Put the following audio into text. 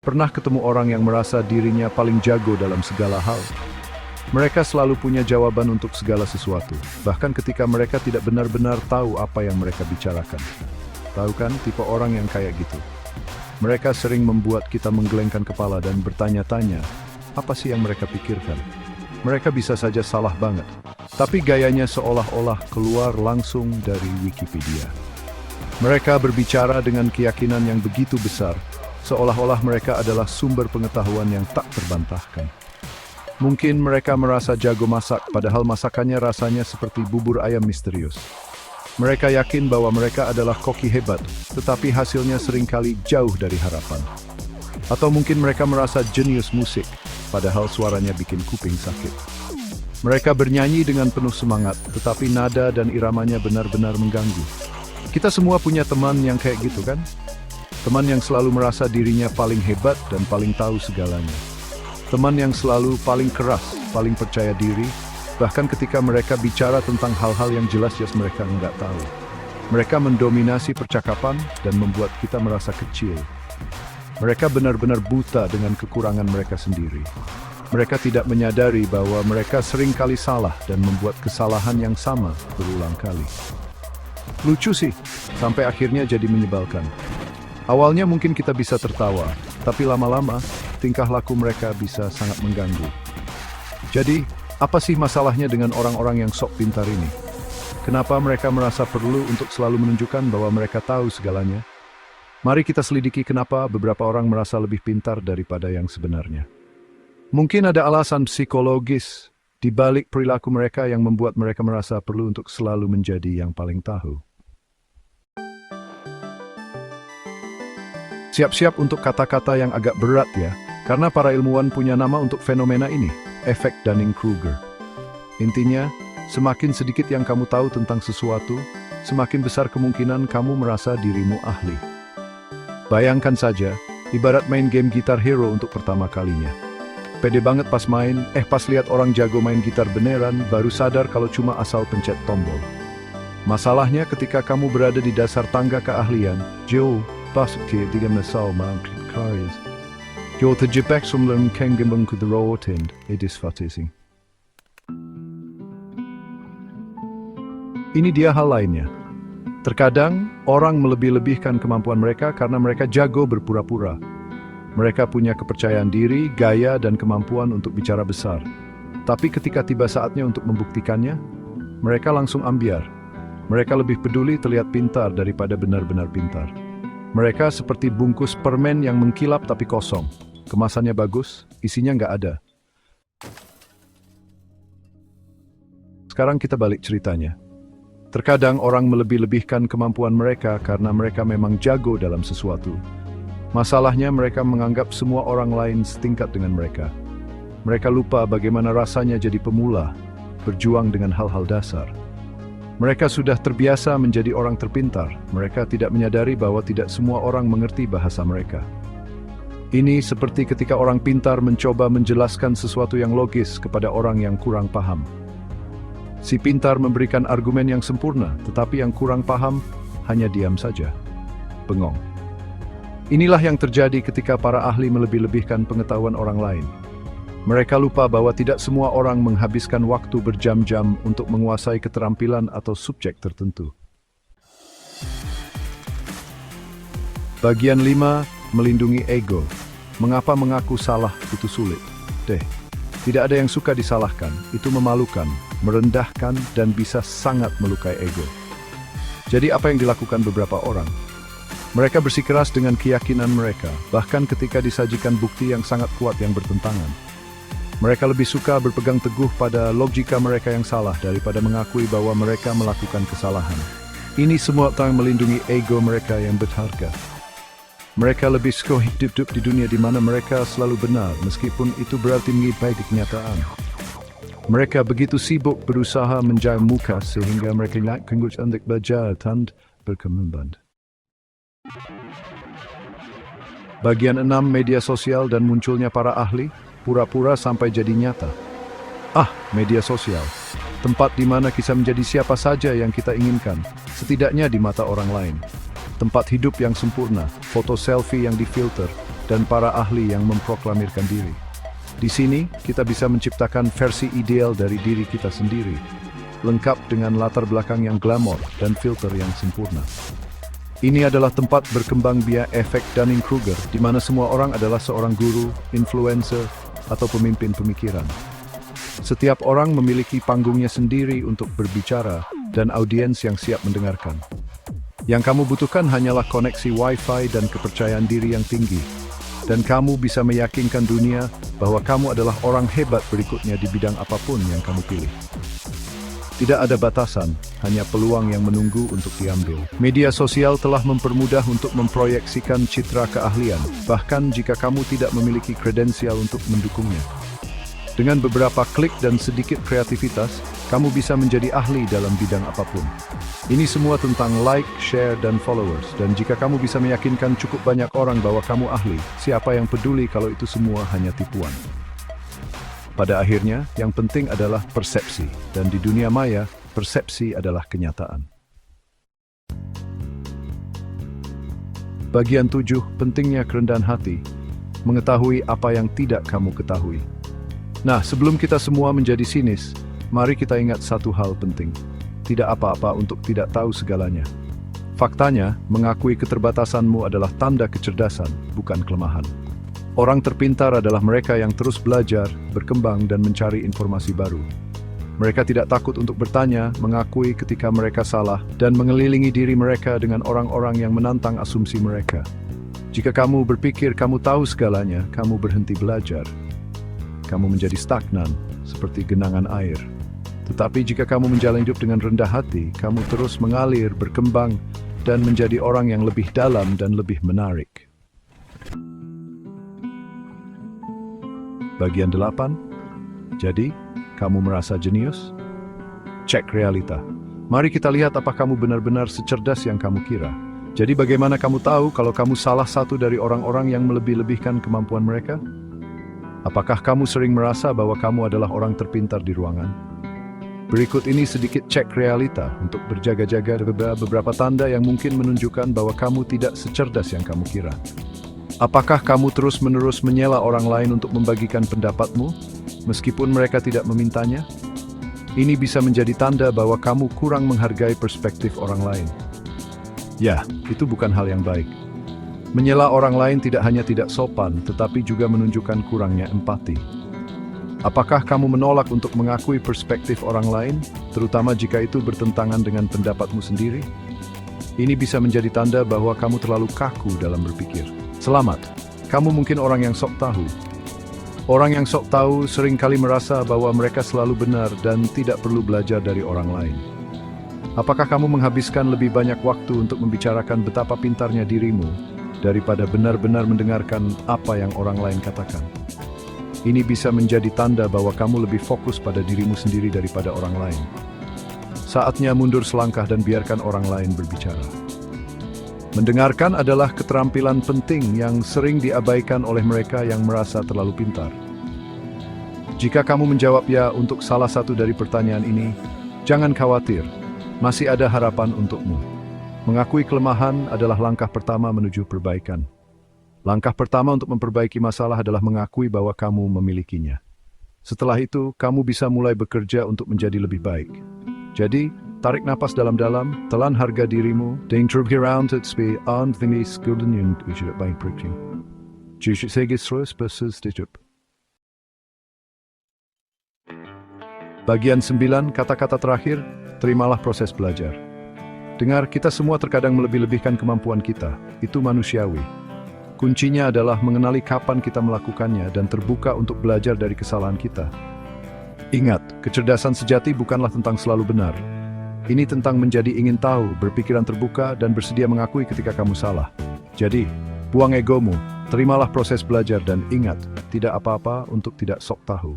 Pernah ketemu orang yang merasa dirinya paling jago dalam segala hal? Mereka selalu punya jawaban untuk segala sesuatu, bahkan ketika mereka tidak benar-benar tahu apa yang mereka bicarakan. Tahu kan, tipe orang yang kayak gitu? Mereka sering membuat kita menggelengkan kepala dan bertanya-tanya, apa sih yang mereka pikirkan? Mereka bisa saja salah banget, tapi gayanya seolah-olah keluar langsung dari Wikipedia. Mereka berbicara dengan keyakinan yang begitu besar, seolah-olah mereka adalah sumber pengetahuan yang tak terbantahkan. Mungkin mereka merasa jago masak, padahal masakannya rasanya seperti bubur ayam misterius. Mereka yakin bahwa mereka adalah koki hebat, tetapi hasilnya seringkali jauh dari harapan. Atau mungkin mereka merasa jenius musik, padahal suaranya bikin kuping sakit. Mereka bernyanyi dengan penuh semangat, tetapi nada dan iramanya benar-benar mengganggu. Kita semua punya teman yang kayak gitu kan? Teman yang selalu merasa dirinya paling hebat dan paling tahu segalanya. Teman yang selalu paling keras, paling percaya diri, bahkan ketika mereka bicara tentang hal-hal yang jelas-jelas mereka nggak tahu. Mereka mendominasi percakapan dan membuat kita merasa kecil. Mereka benar-benar buta dengan kekurangan mereka sendiri. Mereka tidak menyadari bahwa mereka sering kali salah dan membuat kesalahan yang sama berulang kali. Lucu sih, sampai akhirnya jadi menyebalkan. Awalnya mungkin kita bisa tertawa, tapi lama-lama tingkah laku mereka bisa sangat mengganggu. Jadi, apa sih masalahnya dengan orang-orang yang sok pintar ini? Kenapa mereka merasa perlu untuk selalu menunjukkan bahwa mereka tahu segalanya? Mari kita selidiki kenapa beberapa orang merasa lebih pintar daripada yang sebenarnya. Mungkin ada alasan psikologis di balik perilaku mereka yang membuat mereka merasa perlu untuk selalu menjadi yang paling tahu. Siap-siap untuk kata-kata yang agak berat ya, karena para ilmuwan punya nama untuk fenomena ini, efek Dunning-Kruger. Intinya, semakin sedikit yang kamu tahu tentang sesuatu, semakin besar kemungkinan kamu merasa dirimu ahli. Bayangkan saja, ibarat main game Guitar Hero untuk pertama kalinya. Pede banget pas main, pas lihat orang jago main gitar beneran, baru sadar kalau cuma asal pencet tombol. Masalahnya ketika kamu berada di dasar tangga keahlian, jauh, Basket dengan asal mangkrik karyas. Yo terjebak sebelum kengembang ke rotin, disfatising. Ini dia hal lainnya. Terkadang, orang melebih-lebihkan kemampuan mereka karena mereka jago berpura-pura. Mereka punya kepercayaan diri, gaya, dan kemampuan untuk bicara besar. Tapi ketika tiba saatnya untuk membuktikannya, mereka langsung ambiar. Mereka lebih peduli terlihat pintar daripada benar-benar pintar. Mereka seperti bungkus permen yang mengkilap tapi kosong. Kemasannya bagus, isinya nggak ada. Sekarang kita balik ceritanya. Terkadang orang melebih-lebihkan kemampuan mereka karena mereka memang jago dalam sesuatu. Masalahnya mereka menganggap semua orang lain setingkat dengan mereka. Mereka lupa bagaimana rasanya jadi pemula, berjuang dengan hal-hal dasar. Mereka sudah terbiasa menjadi orang terpintar. Mereka tidak menyadari bahwa tidak semua orang mengerti bahasa mereka. Ini seperti ketika orang pintar mencoba menjelaskan sesuatu yang logis kepada orang yang kurang paham. Si pintar memberikan argumen yang sempurna, tetapi yang kurang paham hanya diam saja, bengong. Inilah yang terjadi ketika para ahli melebih-lebihkan pengetahuan orang lain. Mereka lupa bahwa tidak semua orang menghabiskan waktu berjam-jam untuk menguasai keterampilan atau subjek tertentu. Bagian 5, melindungi ego. Mengapa mengaku salah itu sulit? Tidak ada yang suka disalahkan, itu memalukan, merendahkan, dan bisa sangat melukai ego. Jadi apa yang dilakukan beberapa orang? Mereka bersikeras dengan keyakinan mereka, bahkan ketika disajikan bukti yang sangat kuat yang bertentangan. Mereka lebih suka berpegang teguh pada logika mereka yang salah daripada mengakui bahwa mereka melakukan kesalahan. Ini semua tentang melindungi ego mereka yang berharga. Mereka lebih suka hidup di dunia di mana mereka selalu benar, meskipun itu berarti mengibai di kenyataan. Mereka begitu sibuk berusaha menjaga muka sehingga mereka tidak kenggus untuk belajar dan berkembang. Bagian 6, media sosial dan munculnya para ahli. Pura-pura sampai jadi nyata. Media sosial. Tempat di mana kita menjadi siapa saja yang kita inginkan, setidaknya di mata orang lain. Tempat hidup yang sempurna, foto selfie yang difilter, dan para ahli yang memproklamirkan diri. Di sini, kita bisa menciptakan versi ideal dari diri kita sendiri, lengkap dengan latar belakang yang glamor dan filter yang sempurna. Ini adalah tempat berkembang biak efek Dunning-Kruger, di mana semua orang adalah seorang guru, influencer, atau pemimpin pemikiran. Setiap orang memiliki panggungnya sendiri untuk berbicara dan audiens yang siap mendengarkan. Yang kamu butuhkan hanyalah koneksi Wi-Fi dan kepercayaan diri yang tinggi. Dan kamu bisa meyakinkan dunia bahwa kamu adalah orang hebat berikutnya di bidang apapun yang kamu pilih. Tidak ada batasan, hanya peluang yang menunggu untuk diambil. Media sosial telah mempermudah untuk memproyeksikan citra keahlian, bahkan jika kamu tidak memiliki kredensial untuk mendukungnya. Dengan beberapa klik dan sedikit kreativitas, kamu bisa menjadi ahli dalam bidang apapun. Ini semua tentang like, share, dan followers. Dan jika kamu bisa meyakinkan cukup banyak orang bahwa kamu ahli, siapa yang peduli kalau itu semua hanya tipuan? Pada akhirnya, yang penting adalah persepsi. Dan di dunia maya, persepsi adalah kenyataan. Bagian 7, pentingnya kerendahan hati. Mengetahui apa yang tidak kamu ketahui. Nah, sebelum kita semua menjadi sinis, mari kita ingat satu hal penting. Tidak apa-apa untuk tidak tahu segalanya. Faktanya, mengakui keterbatasanmu adalah tanda kecerdasan, bukan kelemahan. Orang terpintar adalah mereka yang terus belajar, berkembang, dan mencari informasi baru. Mereka tidak takut untuk bertanya, mengakui ketika mereka salah, dan mengelilingi diri mereka dengan orang-orang yang menantang asumsi mereka. Jika kamu berpikir kamu tahu segalanya, kamu berhenti belajar. Kamu menjadi stagnan, seperti genangan air. Tetapi jika kamu menjalani hidup dengan rendah hati, kamu terus mengalir, berkembang, dan menjadi orang yang lebih dalam dan lebih menarik. Bagian 8. Jadi, kamu merasa jenius? Cek realita. Mari kita lihat apakah kamu benar-benar secerdas yang kamu kira. Jadi bagaimana kamu tahu kalau kamu salah satu dari orang-orang yang melebih-lebihkan kemampuan mereka? Apakah kamu sering merasa bahwa kamu adalah orang terpintar di ruangan? Berikut ini sedikit cek realita untuk berjaga-jaga beberapa tanda yang mungkin menunjukkan bahwa kamu tidak secerdas yang kamu kira. Apakah kamu terus-menerus menyela orang lain untuk membagikan pendapatmu, meskipun mereka tidak memintanya? Ini bisa menjadi tanda bahwa kamu kurang menghargai perspektif orang lain. Ya, itu bukan hal yang baik. Menyela orang lain tidak hanya tidak sopan, tetapi juga menunjukkan kurangnya empati. Apakah kamu menolak untuk mengakui perspektif orang lain, terutama jika itu bertentangan dengan pendapatmu sendiri? Ini bisa menjadi tanda bahwa kamu terlalu kaku dalam berpikir. Selamat, kamu mungkin orang yang sok tahu. Orang yang sok tahu seringkali merasa bahwa mereka selalu benar dan tidak perlu belajar dari orang lain. Apakah kamu menghabiskan lebih banyak waktu untuk membicarakan betapa pintarnya dirimu, daripada benar-benar mendengarkan apa yang orang lain katakan? Ini bisa menjadi tanda bahwa kamu lebih fokus pada dirimu sendiri daripada orang lain. Saatnya mundur selangkah dan biarkan orang lain berbicara. Mendengarkan adalah keterampilan penting yang sering diabaikan oleh mereka yang merasa terlalu pintar. Jika kamu menjawab ya untuk salah satu dari pertanyaan ini, jangan khawatir, masih ada harapan untukmu. Mengakui kelemahan adalah langkah pertama menuju perbaikan. Langkah pertama untuk memperbaiki masalah adalah mengakui bahwa kamu memilikinya. Setelah itu, kamu bisa mulai bekerja untuk menjadi lebih baik. Jadi, tarik napas dalam-dalam, telan harga dirimu, dan terus be on the skulden yang tidak baik percaya. Jadi, saya terus bersetujup. Bagian 9, kata-kata terakhir, terimalah proses belajar. Dengar, kita semua terkadang melebih-lebihkan kemampuan kita. Itu manusiawi. Kuncinya adalah mengenali kapan kita melakukannya dan terbuka untuk belajar dari kesalahan kita. Ingat, kecerdasan sejati bukanlah tentang selalu benar. Ini tentang menjadi ingin tahu, berpikiran terbuka, dan bersedia mengakui ketika kamu salah. Jadi, buang egomu, terimalah proses belajar dan ingat, tidak apa-apa untuk tidak sok tahu.